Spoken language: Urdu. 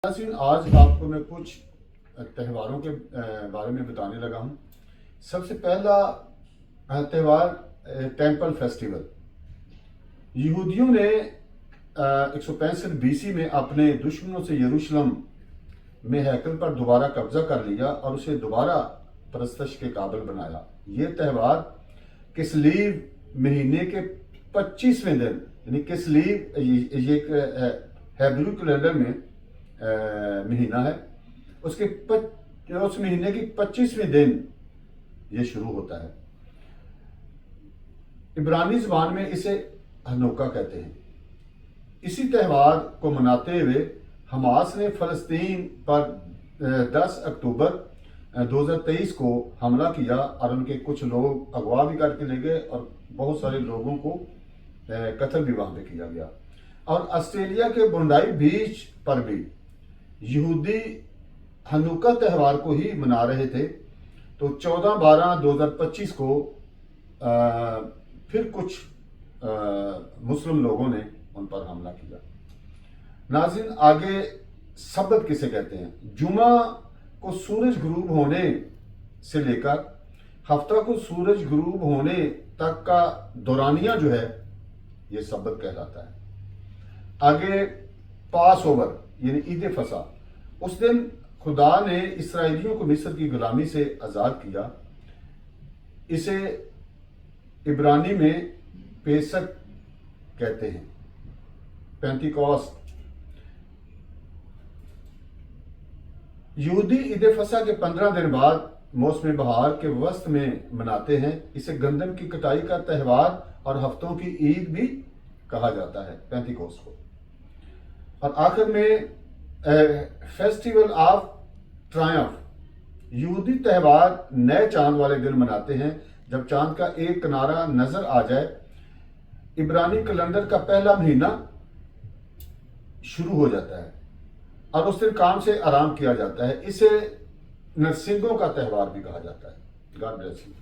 ناظرین، آج آپ کو میں کچھ تہواروں کے بارے میں بتانے لگا ہوں۔ سب سے پہلا تہوار ٹیمپل فیسٹیول۔ یہودیوں نے 165 BC میں اپنے دشمنوں سے یروشلم میں ہیکل پر دوبارہ قبضہ کر لیا اور اسے دوبارہ پرستش کے قابل بنایا۔ یہ تہوار کسلیو مہینے کے 25ویں دن، یعنی کسلیو یہ ایک ہیبریو کیلنڈر میں مہینہ ہے، اس مہینے کی 25ویں دن یہ شروع ہوتا ہے۔ عبرانی زبان میں اسے ہنوکا کہتے ہیں۔ اسی تہوار کو مناتے ہوئے حماس نے فلسطین پر 10 اکتوبر 2023 کو حملہ کیا اور ان کے کچھ لوگ اغوا بھی کر کے لے گئے اور بہت سارے لوگوں کو قتل بھی وہاں پہ کیا گیا۔ اور آسٹریلیا کے بونڈائی بیچ پر بھی یہودی ہنوکا تہوار کو ہی منا رہے تھے، تو 14/12/2025 کو پھر کچھ مسلم لوگوں نے ان پر حملہ کیا۔ ناظرین، آگے سبت کسے کہتے ہیں؟ جمعہ کو سورج غروب ہونے سے لے کر ہفتہ کو سورج غروب ہونے تک کا دورانیہ جو ہے یہ سبت کہلاتا ہے۔ آگے پاس اوور یعنی عید فصح۔ اس دن خدا نے اسرائیلیوں کو مصر کی غلامی سے آزاد کیا۔ اسے عبرانی میں پیسک کہتے ہیں، پینتیکوست۔ یہودی عید فصح کے 15 دن بعد موسم بہار کے وسط میں مناتے ہیں۔ اسے گندم کی کٹائی کا تہوار اور ہفتوں کی عید بھی کہا جاتا ہے، پینتیکوست کو۔ اور آخر میں فیسٹیول آف ٹرائمف۔ یہودی تہوار نئے چاند والے دن مناتے ہیں جب چاند کا ایک کنارہ نظر آ جائے۔ عبرانی کیلنڈر کا پہلا مہینہ شروع ہو جاتا ہے اور اس دن کام سے آرام کیا جاتا ہے۔ اسے نرسنگوں کا تہوار بھی کہا جاتا ہے۔ God bless you.